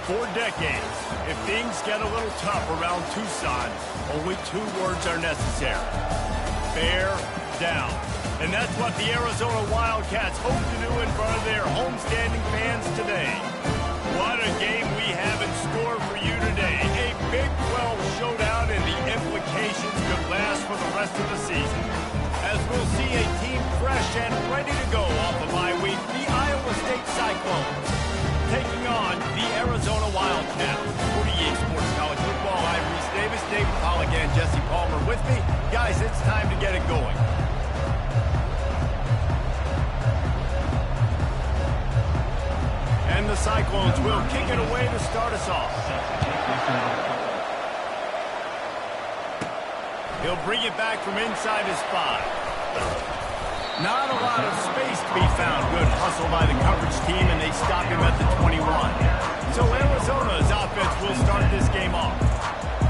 For decades, if things get a little tough around Tucson, only 2 words are necessary. Bear down. And that's what the Arizona Wildcats hope to do in front of their homestanding fans today. What a game we have in store for you today. A Big 12 showdown, and the implications could last for the rest of the season. As we'll see a team fresh and ready to go off of bye week, the Iowa State Cyclones taking on the Arizona Wildcats. For EA Sports College Football, I'm Reese Davis, Dave Pollock, and Jesse Palmer with me. Guys, it's time to get it going. And the Cyclones will kick it away to start us off. He'll bring it back from inside his 5. Not a lot of space to be found. Good hustle by the coverage team, and they stop him at the 21. So Arizona's offense will start this game off.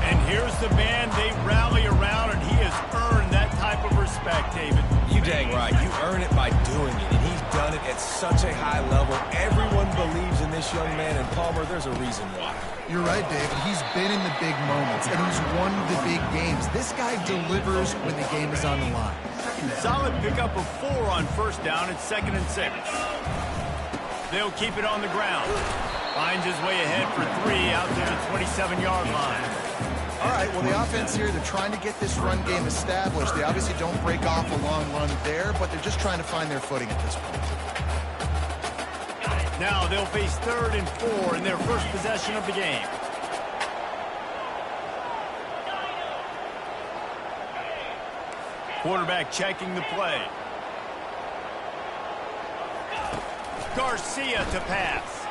And here's the man they rally around, and he has earned that type of respect, David. You dang right. You earn it by doing it, and he's done it at such a high level. Everyone believes in this young man, and Palmer, there's a reason why. You're right, David. He's been in the big moments, and he's won the big games. This guy delivers when the game is on the line. Solid pickup of 4 on first down. It's 2nd and 6. They'll keep it on the ground. Finds his way ahead for 3 out to the 27-yard line. All right, well, the offense here, they're trying to get this run game established. They obviously don't break off a long run there, but they're just trying to find their footing at this point. Now they'll face 3rd and 4 in their first possession of the game. Quarterback checking the play. Garcia to pass.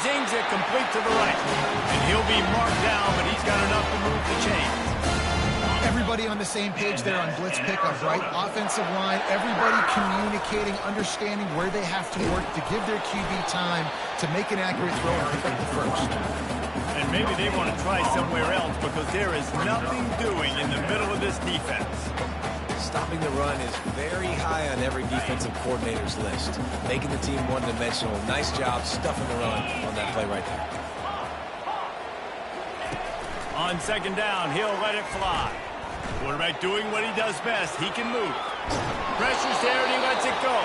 Zings it complete to the right. And he'll be marked down, but he's got enough to move the chains. Everybody on the same page there on blitz pickup, right? Offensive line, everybody communicating, understanding where they have to work to give their QB time to make an accurate throw and pick up the first. And maybe they want to try somewhere else because there is nothing doing in the middle of this defense. Stopping the run is very high on every defensive coordinator's list. Making the team one-dimensional. Nice job stuffing the run on that play right there. On 2nd down, he'll let it fly. Quarterback doing what he does best. He can move. Pressure's there, and he lets it go.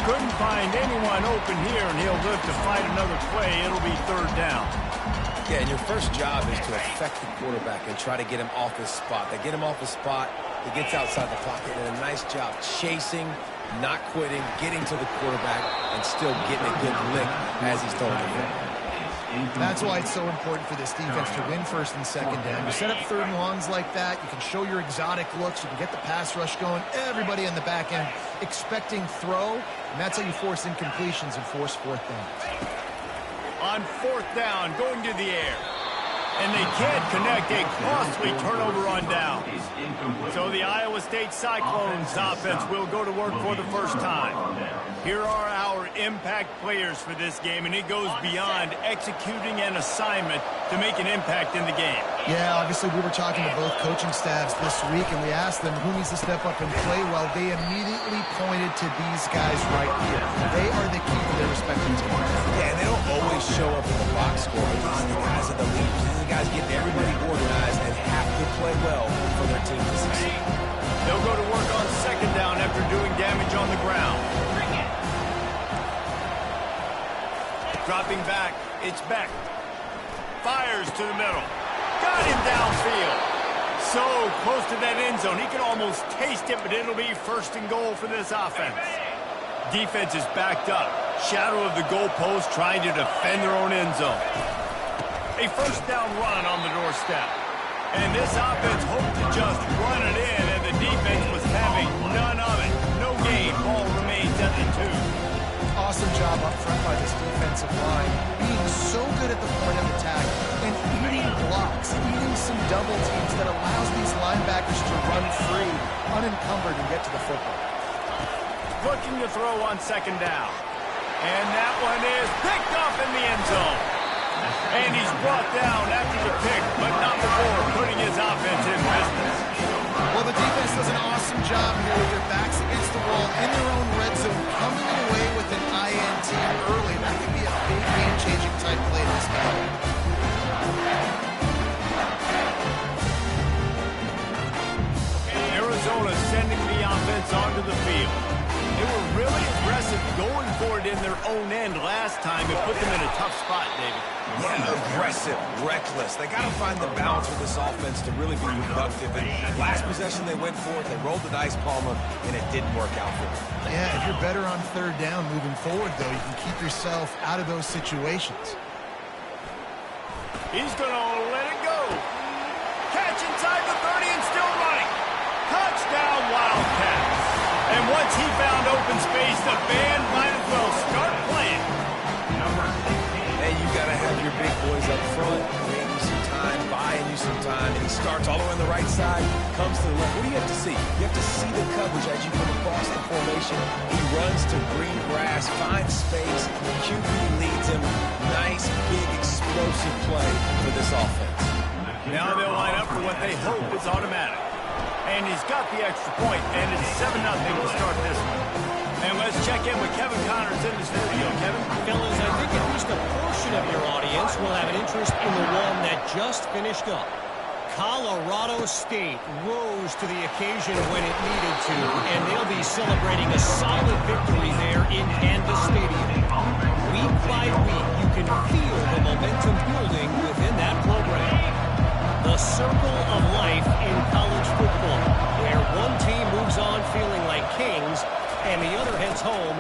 Couldn't find anyone open here, and he'll live to fight another play. It'll be 3rd down. Yeah, and your first job is to affect the quarterback and try to get him off his spot. They get him off his spot. He gets outside the pocket, and a nice job chasing, not quitting, getting to the quarterback, and still getting a good lick as he's throwing the ball. That's why it's so important for this defense to win 1st and 2nd down. You set up 3rd and longs like that, you can show your exotic looks, you can get the pass rush going, everybody on the back end expecting throw, and that's how you force incompletions and force 4th downs. On 4th down, going to the air. And they can't connect, a costly turnover on downs. So the Iowa State Cyclones offense will go to work for the first time. Here are our impact players for this game, and it goes beyond executing an assignment to make an impact in the game. Yeah, obviously we were talking to both coaching staffs this week, and we asked them who needs to step up and play well. They immediately pointed to these guys right here. They are the key to their respective teams. Yeah, and they don't always show up in the box score. These are the guys at the lead. These are the guys getting everybody organized and have to play well for their team to succeed. They'll go to work on 2nd down after doing damage on the ground. Dropping back, it's Beck. Fires to the middle. Got him downfield. So close to that end zone. He could almost taste it, but it'll be 1st and goal for this offense. Defense is backed up. Shadow of the goalpost trying to defend their own end zone. A 1st down run on the doorstep. And this offense hoped to just run it in, and the defense was having none of it. No gain. Ball remains at the 2. Awesome job up front by this defensive line, being so good at the point of attack and eating blocks, eating some double teams that allows these linebackers to run free, unencumbered, and get to the football. Looking to throw on 2nd down. And that one is picked off in the end zone. And he's brought down after the pick, but not before putting his offense in business. Well, the defense does an awesome job here with their backs against the wall in their own red zone, coming away with an INT early. That could be a big game-changing type play in this game. going for it in their own end last time. It put them in a tough spot, David. Yeah, aggressive, reckless. They got to find the balance with this offense to really be productive. And last possession they went for it, they rolled the dice, Palmer, and it didn't work out for them. Yeah, if you're better on third down moving forward, though, you can keep yourself out of those situations. He's going to let it go. Catch inside the 30 and still running. Touchdown, Wildcats. And once he found open space, the band might as well start playing. And you got to have your big boys up front, creating you some time, buying you some time, and he starts all the way on the right side, comes to the left. What do you have to see? You have to see the coverage as you come across the formation. He runs to green grass, finds space, QB leads him. Nice, big, explosive play for this offense. Now they'll line up for what they hope is automatic. And he's got the extra point, and it's 7-0 to start this one. And let's check in with Kevin Connors in the studio. Kevin? Fellas, I think at least a portion of your audience will have an interest in the one that just finished up. Colorado State rose to the occasion when it needed to, and they'll be celebrating a solid victory there in Kansas Stadium. Week by week, you can feel the momentum building within that program. The circle of life in college football, where one team moves on feeling like kings, and the other heads home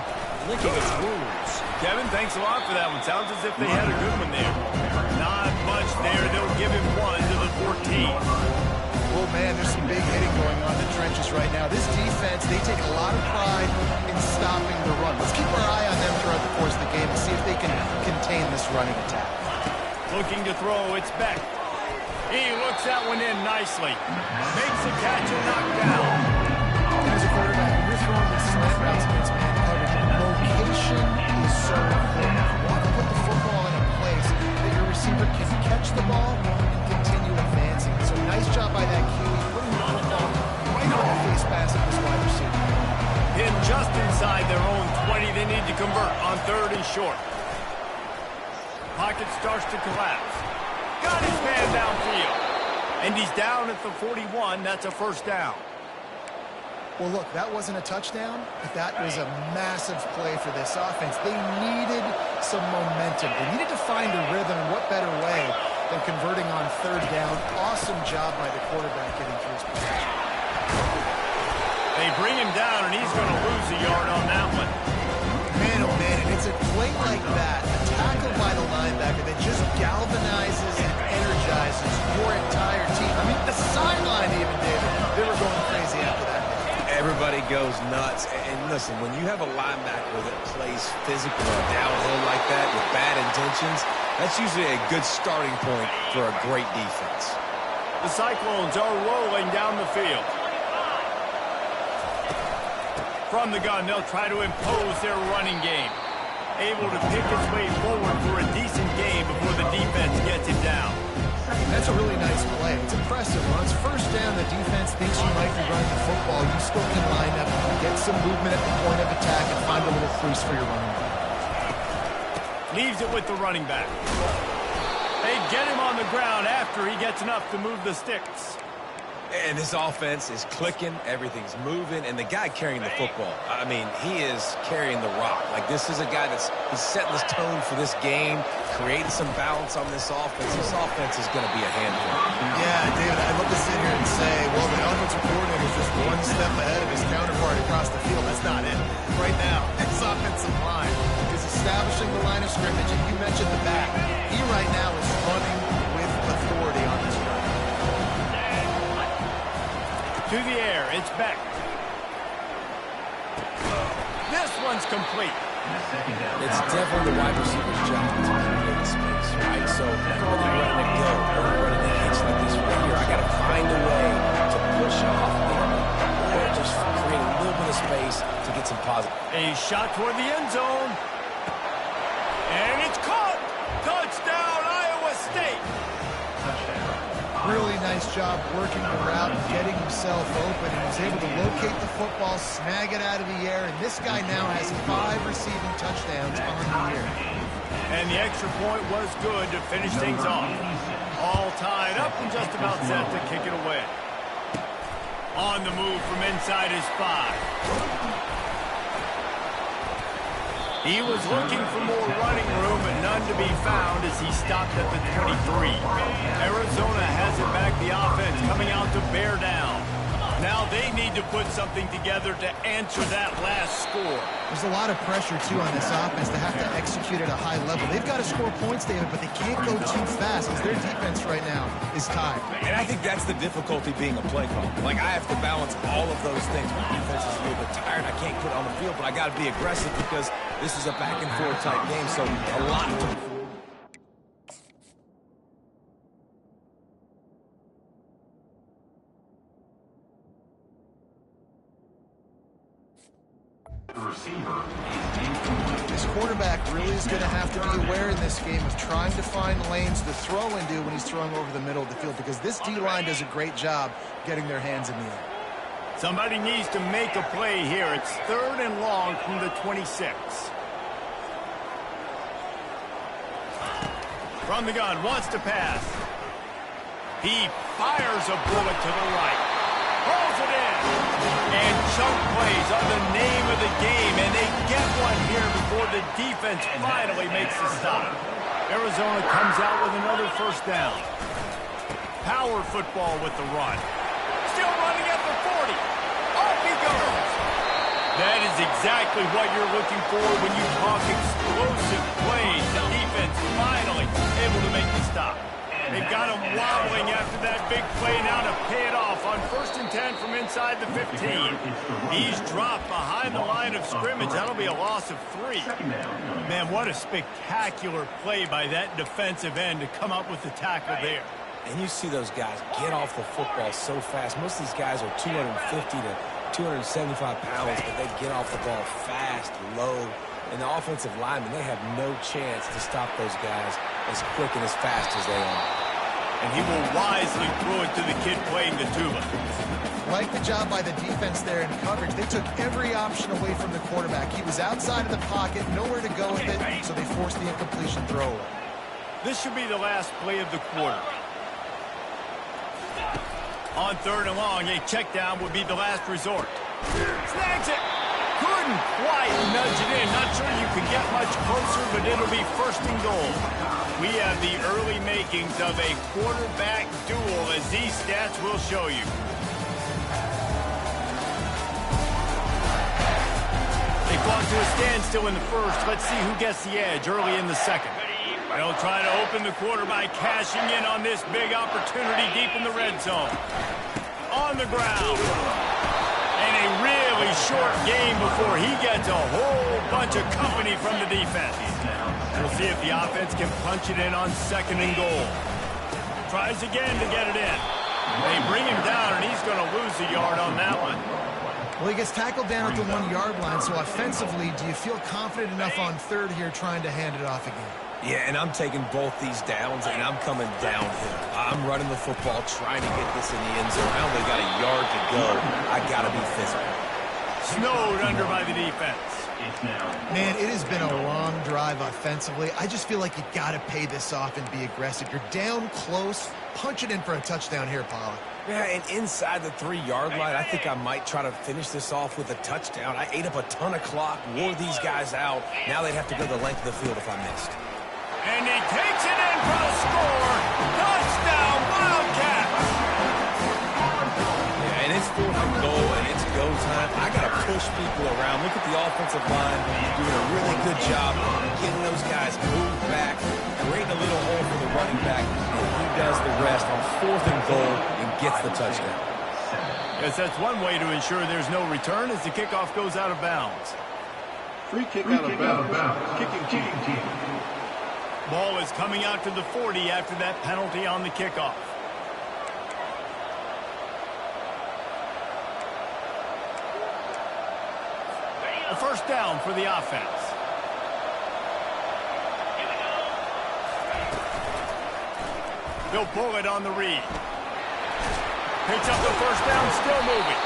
licking its wounds. Kevin, thanks a lot for that one. Sounds as if they had a good one there. Not much there. They'll give him one to the 14. Oh, man, there's some big hitting going on in the trenches right now. This defense, they take a lot of pride in stopping the run. Let's keep our eye on them throughout the course of the game and see if they can contain this running attack. Looking to throw, it's Beck. He looks that one in nicely. Makes a catch and knocked down. And as a quarterback, when you're throwing these slant routes against man coverage, location is so important. You want to put the football in a place that your receiver can catch the ball and continue advancing. So nice job by that QB, putting the football right on the face pass of this wide receiver. In just inside their own 20, they need to convert on 3rd and short. Pocket starts to collapse. Got his man downfield. And he's down at the 41. That's a first down. Well, look, that wasn't a touchdown, but that was a massive play for this offense. They needed some momentum. They needed to find a rhythm, and what better way than converting on 3rd down. Awesome job by the quarterback getting through his possession. They bring him down, and he's going to lose a yard on that one. Man, oh man, and it's a play like that, a tackle by the linebacker that just galvanizes and energizes your entire team. I mean, the sideline even, David, they were going crazy after that. Everybody goes nuts. And listen, when you have a linebacker that plays physical or downhill like that with bad intentions, that's usually a good starting point for a great defense. The Cyclones are rolling down the field. From the gun, they'll try to impose their running game. Able to pick his way forward for a decent game before the defense gets him down. That's a really nice play. It's impressive. When it's 1st down, the defense thinks you might be running the football. You still can line up, get some movement at the point of attack, and find a little crease for your running back. Leaves it with the running back. They get him on the ground after he gets enough to move the sticks. And this offense is clicking, everything's moving, and the guy carrying the football, I mean, he is carrying the rock. Like, this is a guy he's setting this tone for this game, creating some balance on this offense. This offense is going to be a handful. Yeah, David, I'd love to sit here and say, well, the offensive coordinator is just one step ahead of his counterpart across the field. That's not it. Right now, this offensive line is establishing the line of scrimmage, and you mentioned the back. He right now is running with authority on this run. To the air, it's Beck. This one's complete. It's definitely the wide receiver's job to create space, right? So whether you're running a go or you're running a hitch like this right here, I got to find a way to push off or just create a little bit of space to get some positive. A shot toward the end zone. And it's caught. Touchdown, Iowa State. Really nice job working the route and getting himself open. He was able to locate the football, snag it out of the air, and this guy now has 5 receiving touchdowns on the year. And the extra point was good to finish things off. All tied up and just about set to kick it away. On the move from inside his 5. He was looking for more running room, but none to be found as he stopped at the 23. Arizona has it back, the offense coming out to bear down. Now they need to put something together to answer that last score. There's a lot of pressure, too, on this offense to have to execute at a high level. They've got to score points, David, but they can't go too fast because their defense right now is tied. And I think that's the difficulty being a play caller. Like, I have to balance all of those things. My defense is a little bit tired. I can't put it on the field, but I got to be aggressive because this is a back-and-forth type game, so a lot to... This quarterback really is going to have to be aware in this game of trying to find lanes to throw into when he's throwing over the middle of the field because this D-line does a great job getting their hands in the air. Somebody needs to make a play here. It's 3rd and long from the 26. From the gun, wants to pass. He fires a bullet to the right. Pulls it in. And chunk plays are the name of the game, and they get one here before the defense finally makes the stop. Arizona comes out with another 1st down. Power football with the run. Still running at the 40. Off he goes. That is exactly what you're looking for when you talk explosive plays. The defense finally able to make the stop. They've got him wobbling after that big play now to pay it off on 1st and 10 from inside the 15. He's dropped behind the line of scrimmage. That'll be a loss of 3. Man, what a spectacular play by that defensive end to come up with the tackle there. And you see those guys get off the football so fast. Most of these guys are 250 to 275 pounds, but they get off the ball fast, low. And the offensive linemen, they have no chance to stop those guys as quick and as fast as they are. And he will wisely throw it to the kid playing the tuba. Like the job by the defense there in coverage. They took every option away from the quarterback. He was outside of the pocket, nowhere to go with it, so they forced the incompletion throw away. This should be the last play of the quarter. On 3rd and long, a check down would be the last resort. Snags it. Couldn't quite nudge it in. Not sure you could get much closer, but it'll be 1st and goal. We have the early makings of a quarterback duel, as these stats will show you. They fought to a standstill in the 1st. Let's see who gets the edge early in the 2nd. They'll try to open the quarter by cashing in on this big opportunity deep in the red zone. On the ground. And a really short game before he gets a whole bunch of company from the defense. We'll see if the offense can punch it in on 2nd and goal. Tries again to get it in. They bring him down, and he's going to lose a yard on that one. Well, he gets tackled down at the 1-yard line, so offensively, do you feel confident enough on 3rd here trying to hand it off again? Yeah, and I'm taking both these downs, and I'm coming downhill. I'm running the football, trying to get this in the end zone. I only got a yard to go. I got to be physical. Snowed under by the defense. Man, it has been a long drive offensively. I just feel like you got to pay this off and be aggressive. You're down close. Punch it in for a touchdown here, Pollard. Yeah, and inside the 3-yard line, I think I might try to finish this off with a touchdown. I ate up a ton of clock, wore these guys out. Now they'd have to go the length of the field if I missed. And he takes it in for the score. Touchdown, Wildcats! Yeah, and it's 4th and goal, and it's go time. I got to push people around. Look at the offensive line doing a really good job getting those guys moved back, creating a little hole for the running back, and he does the rest on 4th and goal and gets the touchdown. Yes, that's one way to ensure there's no return as the kickoff goes out of bounds. Free kick out of bounds. Kicking team. Ball is coming out to the 40 after that penalty on the kickoff. A 1st down for the offense. They'll pull it on the read. Picks up the 1st down, still moving.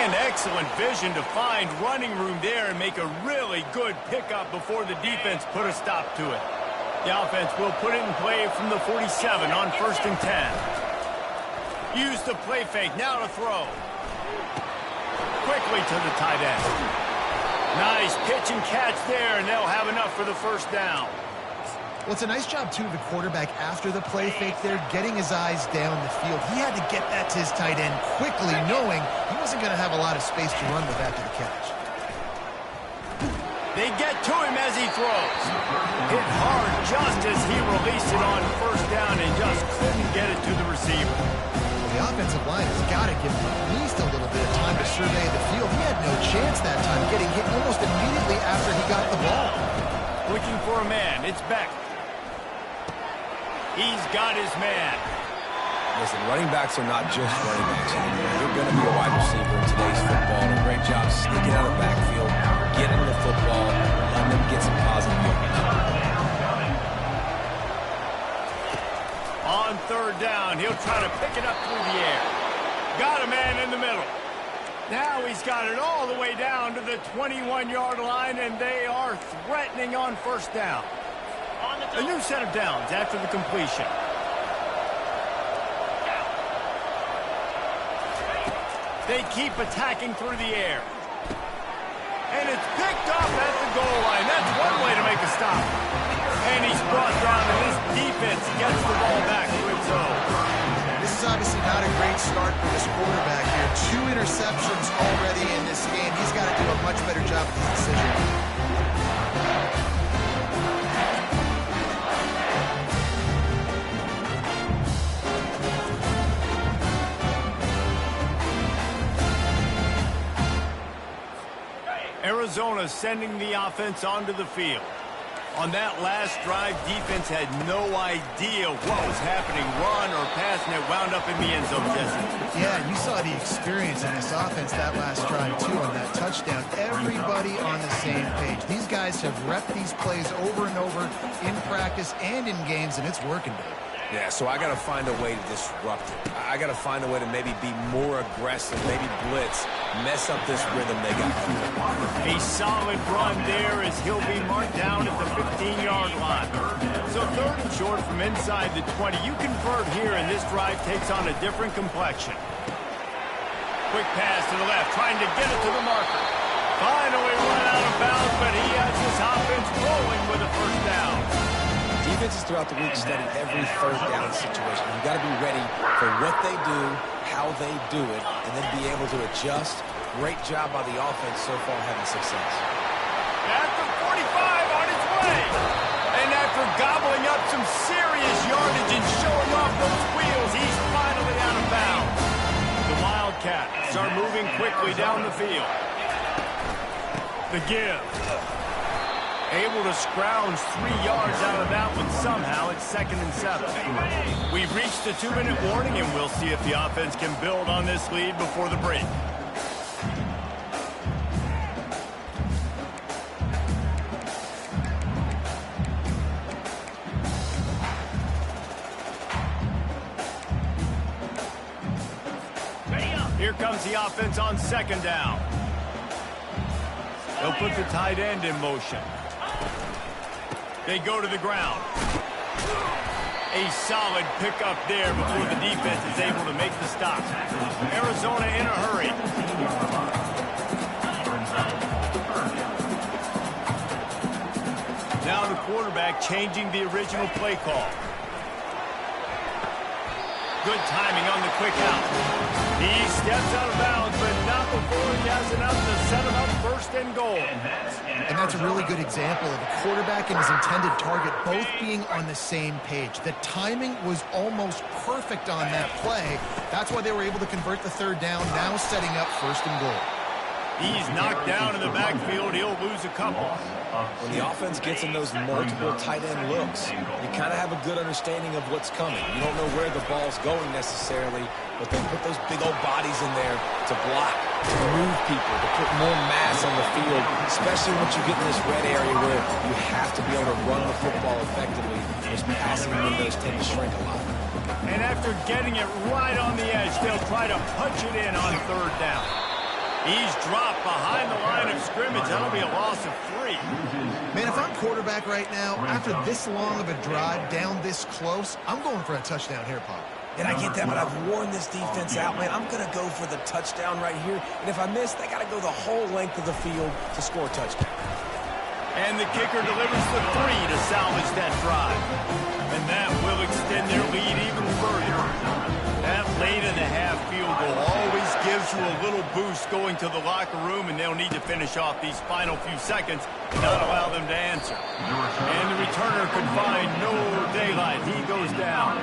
And excellent vision to find running room there and make a really good pickup before the defense put a stop to it. The offense will put it in play from the 47 on 1st and 10. Use the play fake, now to throw. Quickly to the tight end. Nice pitch and catch there, and they'll have enough for the first down. Well, it's a nice job, too, of the quarterback after the play fake there, getting his eyes down the field. He had to get that to his tight end quickly, knowing he wasn't going to have a lot of space to run with after the catch. They get to him as he throws. Hit hard just as he released it on first down and just couldn't get it to the receiver. Well, the offensive line has got to give him at least a little bit of time to survey the field. He had no chance that time, getting hit almost immediately after he got the ball. Looking for a man. It's Beck. He's got his man. Listen, running backs are not just running backs anymore. You're going to be a wide receiver in today's football. And a great job sneaking out of the backfield, getting the football, letting them get some positive yards. On third down, he'll try to pick it up through the air. Got a man in the middle. Now he's got it all the way down to the 21-yard line, and they are threatening on first down. A new set of downs after the completion. They keep attacking through the air. And it's picked up at the goal line. That's one way to make a stop. And he's brought down, and this defense gets the ball back to its own. This is obviously not a great start for this quarterback here. 2 interceptions already in this game. He's got to do a much better job with his decision. Arizona sending the offense onto the field. On that last drive, defense had no idea what was happening, run or pass, and it wound up in the end zone, Jesse. Yeah, you saw the experience in this offense that last drive, too, on that touchdown. Everybody on the same page. These guys have repped these plays over and over in practice and in games, and it's working, dude. Yeah, so I got to find a way to disrupt it. I got to find a way to maybe be more aggressive, maybe blitz, mess up this rhythm they got. A solid run there as he'll be marked down at the 15-yard line. So third and short from inside the 20. You convert here, and this drive takes on a different complexion. Quick pass to the left, trying to get it to the marker. Finally run out of bounds, but he has this offense rolling with a first down. Defenses throughout the week study every third down situation. You've got to be ready for what they do, how they do it, and then be able to adjust. Great job by the offense so far having success. At the 45 on its way. And after gobbling up some serious yardage and showing off those wheels, he's finally out of bounds. The Wildcats are moving quickly down the field. The give. Able to scrounge 3 yards out of that one somehow. It's 2nd and 7. We've reached the 2-minute warning, and we'll see if the offense can build on this lead before the break. Here comes the offense on 2nd down. They'll put the tight end in motion. They go to the ground. A solid pickup there before the defense is able to make the stop. Arizona in a hurry. Now the quarterback changing the original play call. Good timing on the quick out. He steps out of bounds, but not before he has enough to set him up 1st and goal. And that's a really good example of a quarterback and his intended target both being on the same page. The timing was almost perfect on that play. That's why they were able to convert the 3rd down, now setting up 1st and goal. He's knocked down in the backfield. He'll lose a couple. When the offense gets in those multiple tight end looks, you kind of have a good understanding of what's coming. You don't know where the ball's going necessarily, but they put those big old bodies in there to block, to move people, to put more mass on the field, especially once you get in this red area where you have to be able to run the football effectively. Those passing windows tend to shrink a lot. And after getting it right on the edge, they'll try to punch it in on 3rd down. He's dropped behind the line of scrimmage. That'll be a loss of 3. Man, if I'm quarterback right now, after this long of a drive down this close, I'm going for a touchdown here, Pop. And I get that, but I've worn this defense out, man. I'm going to go for the touchdown right here. And if I miss, they got to go the whole length of the field to score a touchdown. And the kicker delivers the 3 to salvage that drive. And that will extend their lead even further. That late-in-the-half field goal always gives you a little boost going to the locker room, and they'll need to finish off these final few seconds and not allow them to answer. And the returner could find no daylight. He goes down.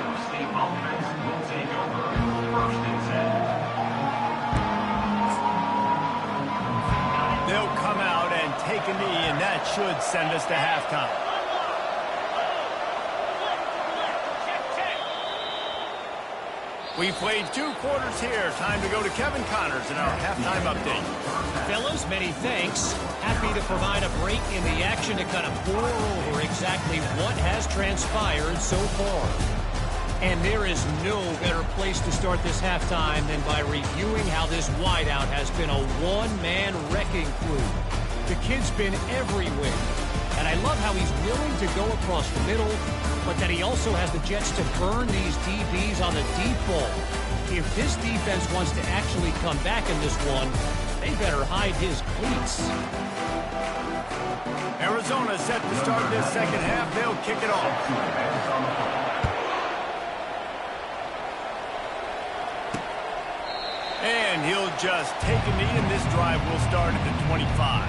They'll come out and take a knee, and that should send us to halftime. We played 2 quarters here. Time to go to Kevin Connors in our halftime update. Fellas, many thanks. Happy to provide a break in the action to kind of pour over exactly what has transpired so far. And there is no better place to start this halftime than by reviewing how this wideout has been a one-man wrecking crew. The kid's been everywhere. And I love how he's willing to go across the middle, but that he also has the jets to burn these DBs on the deep ball. If this defense wants to actually come back in this one, they better hide his cleats. Arizona set to start this second half. They'll kick it off. And he'll just take a knee, and this drive will start at the 25.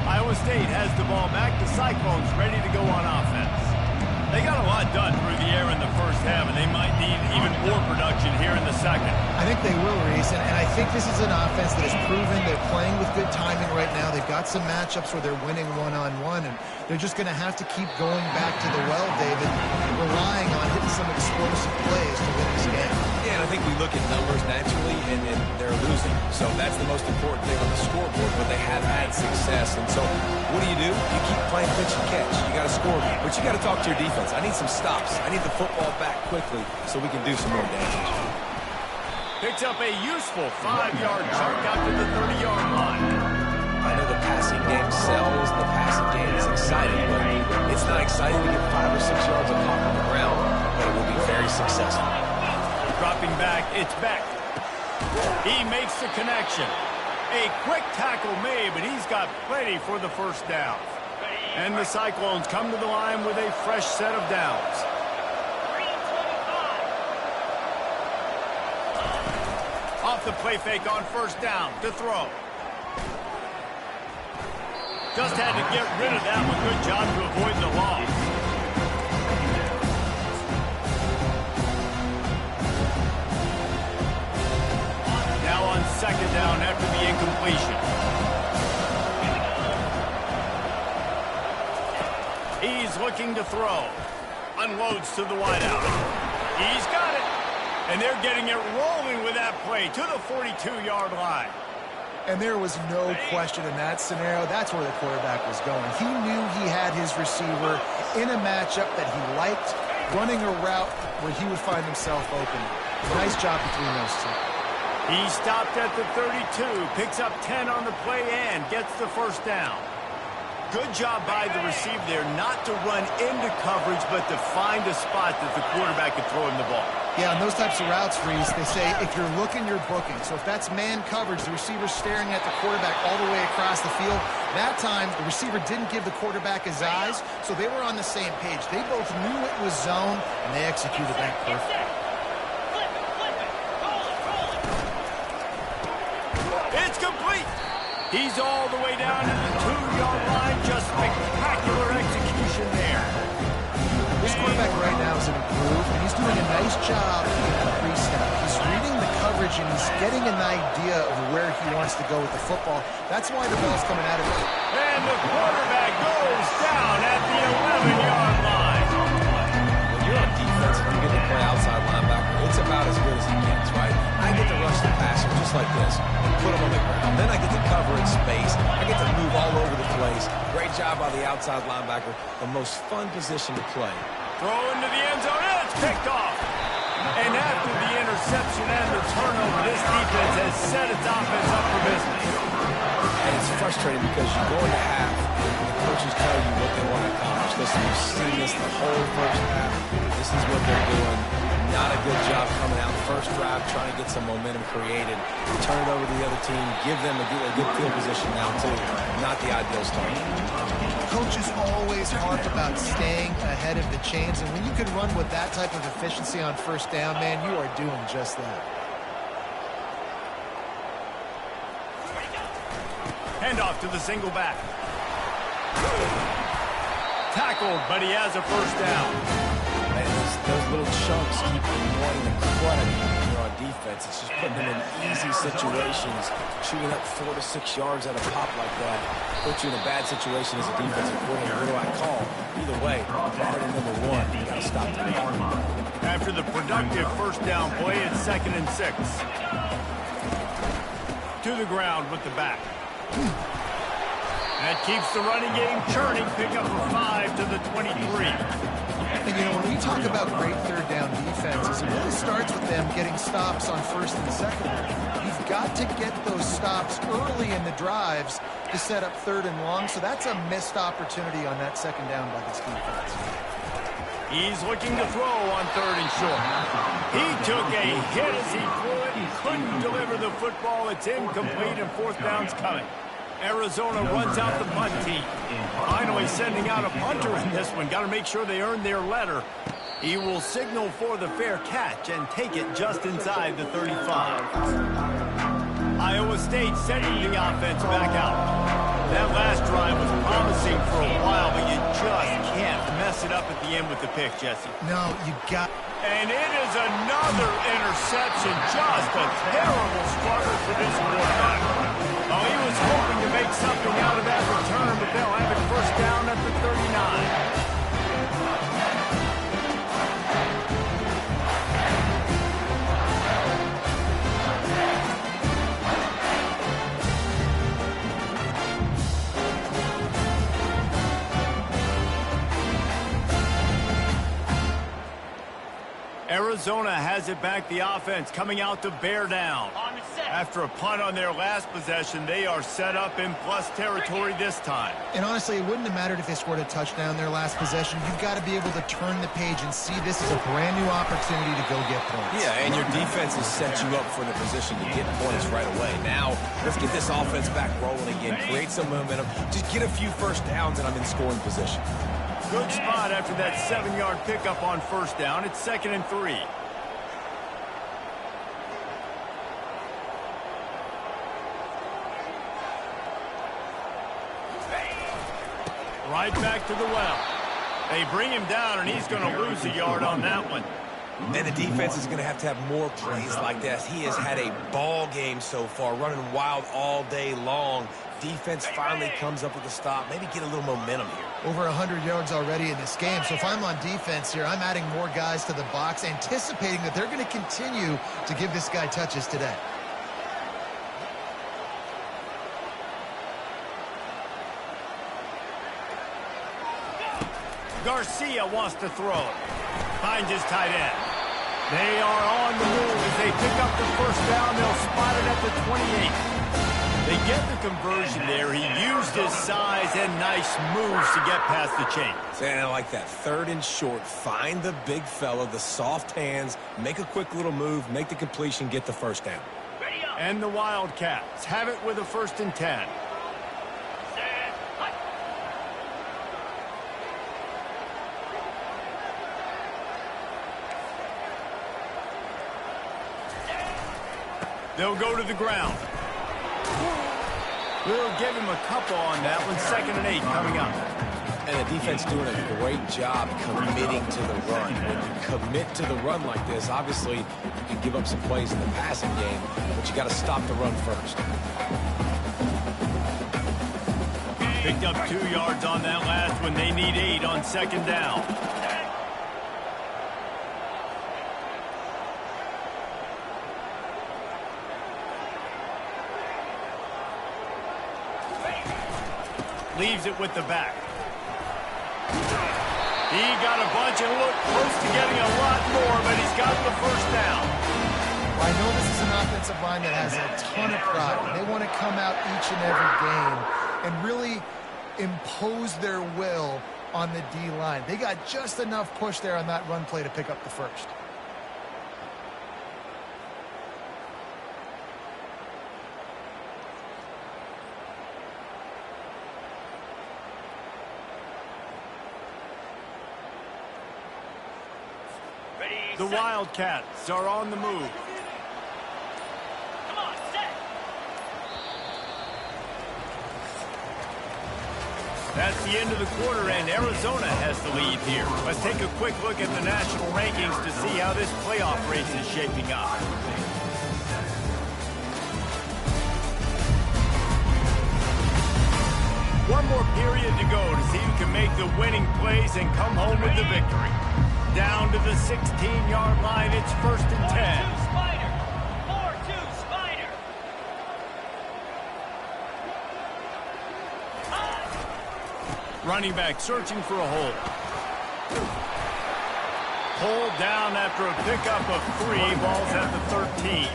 Iowa State has the ball back. The Cyclones ready to go on offense. They got a lot done through the air in the first half, and they might need even more production here in the second. I think they will, Reese, and I think this is an offense that has proven they're playing with good timing right now. They've got some matchups where they're winning one-on-one, and they're just going to have to keep going back to the well, David, relying on hitting some explosive plays to win this game. Yeah, and I think we look at numbers naturally, and they're losing. So that's the most important thing on the scoreboard, but they have had success. And so what do? You keep playing pitch and catch. You got to score, but you got to talk to your defense. I need some stops. I need the football back quickly so we can do some more damage. Picks up a useful 5-yard chunk out to the 30-yard line. I know the passing game sells, the passing game is exciting, but it's not exciting to get 5 or 6 yards of pop on the ground, but it will be very successful. Dropping back, it's Beck. He makes the connection. A quick tackle made, but he's got plenty for the first down. And the Cyclones come to the line with a fresh set of downs. Off the play fake on first down to throw. Just had to get rid of that one. Good job to avoid the loss. Now on second down after the incompletion. He's looking to throw. Unloads to the wideout. He's got it. And they're getting it rolling with that play to the 42-yard line. And there was no question in that scenario. That's where the quarterback was going. He knew he had his receiver in a matchup that he liked, running a route where he would find himself open. Nice job between those two. He stopped at the 32, picks up 10 on the play, and gets the first down. Good job by the receiver there not to run into coverage, but to find a spot that the quarterback could throw him the ball. Yeah, on those types of routes, Reese, they say if you're looking, you're booking. So if that's man coverage, the receiver's staring at the quarterback all the way across the field. That time, the receiver didn't give the quarterback his eyes, so they were on the same page. They both knew it was zone, and they executed that perfectly. It's complete. He's all the way down to the 2-yard line. Just spectacular execution there. This quarterback right now is in a groove, and he's doing a nice job in the pre-snap. He's reading the coverage, and he's getting an idea of where he wants to go with the football. That's why the ball's coming out of it. And the quarterback goes down at the 11-yard line. When you're on defense and you get to play outside linebacker, it's about as good as he gets, right? I get to rush the passer just like this and put him on the ground. Then I get to cover in space. I get to move all over the place. Great job by the outside linebacker. The most fun position to play. Throw into the end zone. And it's picked off. And after the interception and the turnover, this defense has set its offense up for business. And it's frustrating because you go into half and the coaches tell you what they want to accomplish. Listen, you've seen this the whole first half. This is what they're doing. Not a good job coming out first drive, trying to get some momentum created. Turn it over to the other team. Give them a good field position now, too. Not the ideal start. Coaches always harp about staying ahead of the chains, and when you can run with that type of efficiency on first down, man, you are doing just that. Handoff to the single back. Tackled, but he has a first down. Man, those little chunks keep wanting to credit when you're on defense. It's just putting them in easy situations. Shooting up 4 to 6 yards at a pop like that puts you in a bad situation as a defensive coordinator. What do I call? Either way, priority number one, you got to stop the run. After the productive first down play, it's 2nd and 6. To the ground with the back. That keeps the running game churning. Pick up a 5 to the 23. And, you know, when we talk about great third down defenses, it really starts with them getting stops on first and second. You've got to get those stops early in the drives to set up third and long, so that's a missed opportunity on that second down by this defense. He's looking to throw on 3rd and short. He took a hit as he threw it. He couldn't deliver the football. It's incomplete, and 4th down's coming. Arizona runs out the punt team. Finally sending out a punter in this one. Got to make sure they earn their letter. He will signal for the fair catch and take it just inside the 35. Iowa State sending the offense back out. That last drive was promising for a while, but you just can't mess it up at the end with the pick, Jesse. No, you got... And it is another interception. Just a terrible struggle for this quarterback. Oh, he was hoping to make something out of that return, but they'll have it first down at the 39. Arizona has it back. The offense coming out to bear down. After a punt on their last possession, they are set up in plus territory this time. And honestly, it wouldn't have mattered if they scored a touchdown their last possession. You've got to be able to turn the page and see this as a brand new opportunity to go get points. Yeah, and your defense has set you up for the position to get points right away. Now, let's get this offense back rolling again. Create some momentum. Just get a few first downs, and I'm in scoring position. Good spot after that 7-yard pickup on first down. It's 2nd and 3. Right back to the well. They bring him down, and he's going to lose a yard on that one. And the defense is going to have more plays like this. He has had a ball game so far, running wild all day long. Defense finally comes up with a stop. Maybe get a little momentum here. Over 100 yards already in this game. So if I'm on defense here, I'm adding more guys to the box, anticipating that they're going to continue to give this guy touches today. Garcia wants to throw. Finds his tight end. They are on the move as they pick up the first down. They'll spot it at the 28. They get the conversion there. He used his size and nice moves to get past the chain. And I like that. 3rd and short. Find the big fella, the soft hands, make a quick little move, make the completion, get the first down. And the Wildcats have it with a 1st and 10. They'll go to the ground. We'll give him a couple on that one. 2nd and 8 coming up. And the defense doing a great job committing to the run. When you commit to the run like this, obviously you can give up some plays in the passing game, but you got to stop the run first. Picked up 2 yards on that last one. They need 8 on 2nd down. Leaves it with the back. He got a bunch and looked close to getting a lot more, but he's got the first down. Well, I know this is an offensive line that has a ton of pride. They want to come out each and every game and really impose their will on the D-line. They got just enough push there on that run play to pick up the first. The Wildcats are on the move. Come on, set. That's the end of the quarter, and Arizona has the lead here. Let's take a quick look at the national rankings to see how this playoff race is shaping up. One more period to go to see who can make the winning plays and come home with the victory. Down to the 16-yard line, it's 1st and 10. 4-2 Spider. 4-2 Spider. Running back searching for a hole. Pulled down after a pickup of 3. Ball's at the 13.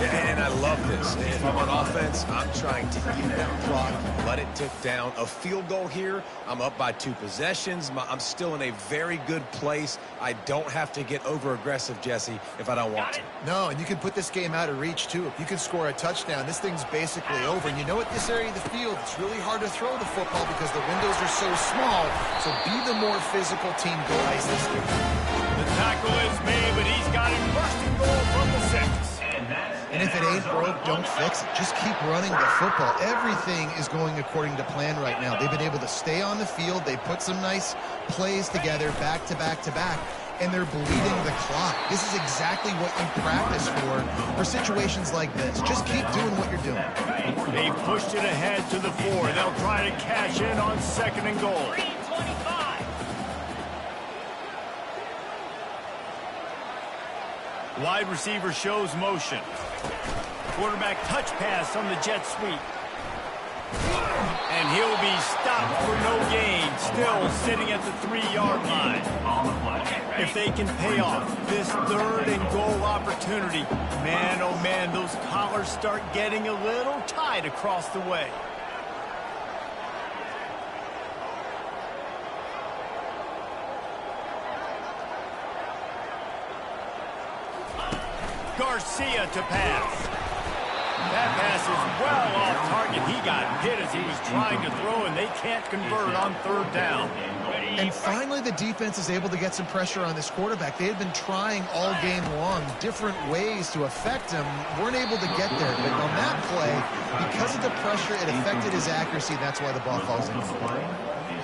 And I love this. If I'm on offense, I'm trying to eat that clock, let it tick down. A field goal here, I'm up by 2 possessions. I'm still in a very good place. I don't have to get over-aggressive, Jesse, if I don't want to. No, and you can put this game out of reach, too. If you can score a touchdown, this thing's basically over. And you know, at this area of the field, it's really hard to throw the football because the windows are so small. So be the more physical team. Go ice this game. The tackle is made, but he's got it first and goal from the 6. And if it ain't broke, don't fix it. Just keep running the football. Everything is going according to plan right now. They've been able to stay on the field. They put some nice plays together back to back to back, and they're bleeding the clock. This is exactly what you practice for situations like this. Just keep doing what you're doing. They pushed it ahead to the 4. They'll try to cash in on 2nd and goal. 3-25. Wide receiver shows motion. Quarterback touch pass on the jet sweep. And he'll be stopped for no gain. Still sitting at the 3-yard line. If they can pay off this 3rd and goal opportunity, man, oh man, those collars start getting a little tight across the way. Garcia to pass. That pass is well off target. He got hit as he was trying to throw, and they can't convert on 3rd down. And finally, the defense is able to get some pressure on this quarterback. They had been trying all game long different ways to affect him. Weren't able to get there. But on that play, because of the pressure, it affected his accuracy. That's why the ball falls in.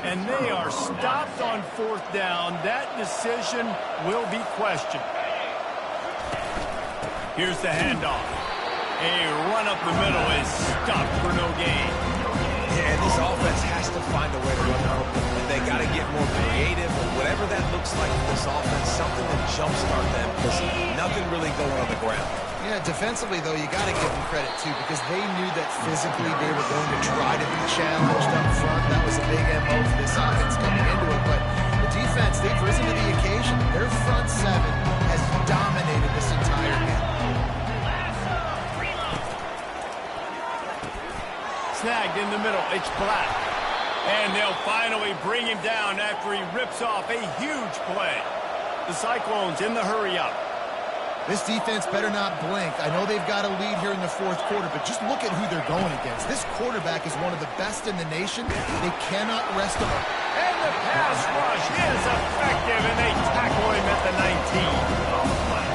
And they are stopped on 4th down. That decision will be questioned. Here's the handoff. A run up the middle is stopped for no gain. Yeah, and this offense has to find a way to run the football. They got to get more creative, or whatever that looks like for this offense, something to jumpstart them, because nothing really going on the ground. Yeah, defensively, though, you got to give them credit, too, because they knew that physically they were going to try to be challenged up front. That was a big MO for this offense coming into it. But the defense, they've risen to the occasion. Their front 7 has dominated this entire game. Snagged in the middle. It's Black. And they'll finally bring him down after he rips off a huge play. The Cyclones in the hurry-up. This defense better not blink. I know they've got a lead here in the 4th quarter, but just look at who they're going against. This quarterback is one of the best in the nation. They cannot rest him. And the pass rush is effective, and they tackle him at the 19.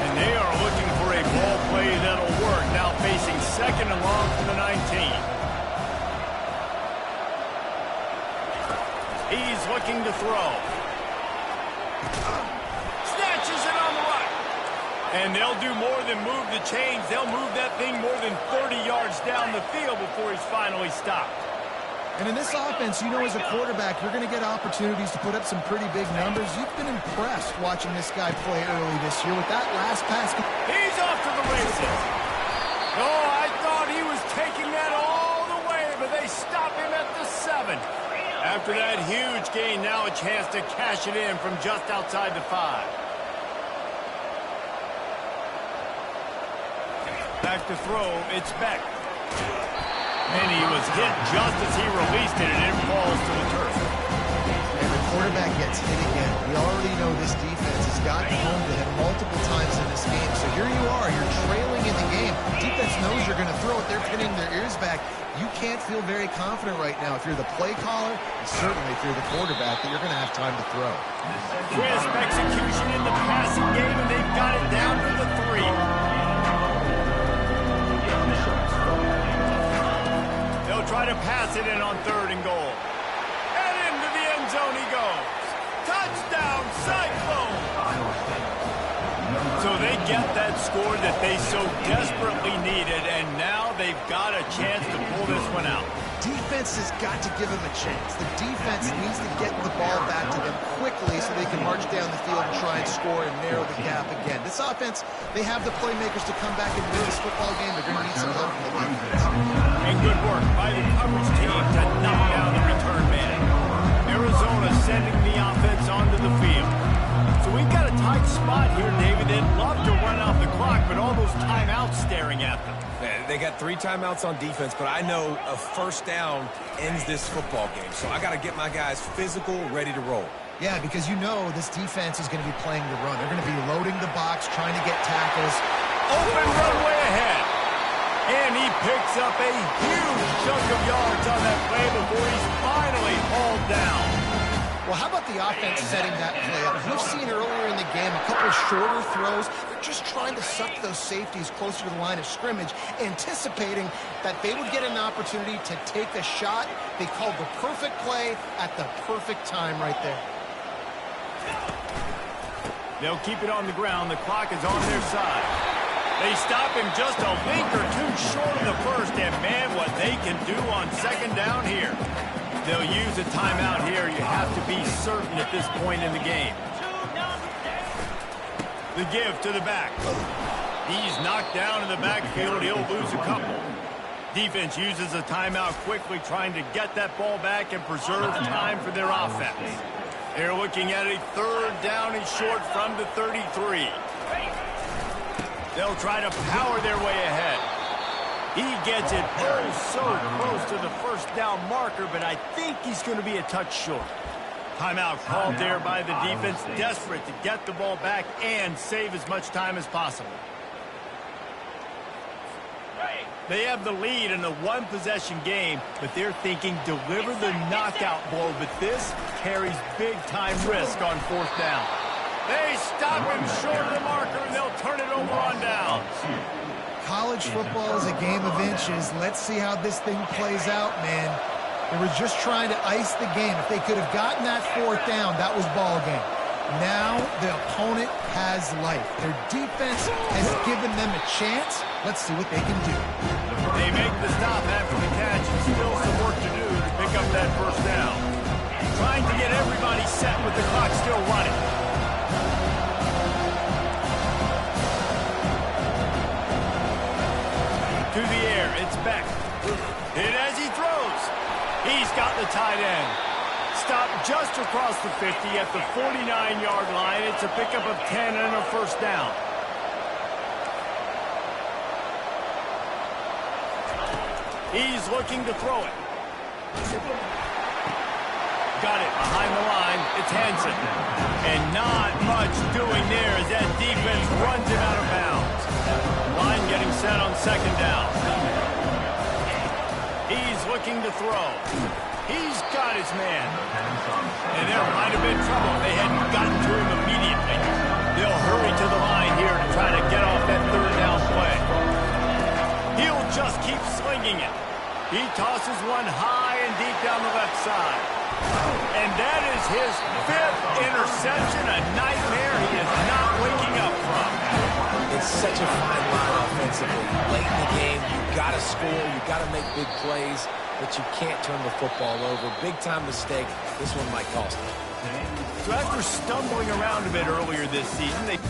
And they are looking for a ball play that'll work. Now facing 2nd and long from the 19. He's looking to throw. Snatches it on the run. And they'll do more than move the chains. They'll move that thing more than 30 yards down the field before he's finally stopped. And in this offense, you know, as a quarterback, you're going to get opportunities to put up some pretty big numbers. You've been impressed watching this guy play early this year with that last pass. He's off to the races. Oh, I thought he was taking that all the way, but they stop him at the 7. After that huge gain, now a chance to cash it in from just outside the 5. Back to throw, it's Beck. And he was hit just as he released it, and it falls to the turf. And the quarterback gets hit again. We already know this defense has gotten home to him multiple times in this game. So here you are, you're trailing in the game. Defense knows you're going going to throw it. They're pinning their ears back. You can't feel very confident right now if you're the play caller, and certainly if you're the quarterback, that you're going to have time to throw. Crisp execution in the passing game, and they've got it down to the 3. They'll try to pass it in on 3rd and goal. And into the end zone he goes. Touchdown, Cyclone! So they get that score that they so desperately needed, and now they've got a chance to pull this one out. Defense has got to give them a chance. The defense needs to get the ball back to them quickly so they can march down the field and try and score and narrow the gap again. This offense, they have the playmakers to come back and win this football game. They're going to need some help from the defense. And good work by the coverage team to knock down the return man. Arizona sending the offense onto the field. So we've got a tight spot here, David. They'd love to run out the clock, but all those timeouts staring at them. They got 3 timeouts on defense, but I know a first down ends this football game. So I got to get my guys physical, ready to roll. Yeah, because you know this defense is going to be playing the run. They're going to be loading the box, trying to get tackles. Open runway ahead. And he picks up a huge chunk of yards on that play before he's finally hauled down. Well, how about the offense setting that play up? We've seen earlier in the game a couple of shorter throws. They're just trying to suck those safeties closer to the line of scrimmage, anticipating that they would get an opportunity to take a shot. They called the perfect play at the perfect time right there. They'll keep it on the ground. The clock is on their side. They stop him just a link or 2 short of the first, and man, what they can do on 2nd down here. They'll use a timeout here. You have to be certain at this point in the game. The give to the back. He's knocked down in the backfield. He'll lose a couple. Defense uses a timeout quickly, trying to get that ball back and preserve time for their offense. They're looking at a 3rd down and short from the 33. They'll try to power their way ahead. He gets it so close to the 1st down marker, but I think he's going to be a touch short. Timeout called there by the defense, desperate to get the ball back and save as much time as possible. They have the lead in a 1-possession game, but they're thinking deliver the knockout blow, but this carries big-time risk on 4th down. They stop him short of the marker, and they'll turn it over on down. College football is a game of inches. Let's see how this thing plays out, man. They were just trying to ice the game. If they could have gotten that 4th down, that was ball game. Now the opponent has life. Their defense has given them a chance. Let's see what they can do. They make the stop after the catch, and still some work to do to pick up that 1st down. Trying to get everybody set with the clock still running. To the air, it's Beck. Hit as he throws. He's got the tight end. Stopped just across the 50 at the 49-yard line. It's a pickup of 10 and a 1st down. He's looking to throw it. Got it behind the line. It's Henson. And not much doing there as that defense runs him out of bounds. Line getting set on 2nd down. He's looking to throw. He's got his man. And there might have been trouble if they hadn't gotten to him immediately. They'll hurry to the line here to try to get off that 3rd down play. He'll just keep slinging it. He tosses one high and deep down the left side. And that is his 5th interception, a nightmare he is not waking up from. It's such a fine line offensively. Late in the game, you've got to score, you've got to make big plays, but you can't turn the football over. Big-time mistake. This one might cost them. So after stumbling around a bit earlier this season, they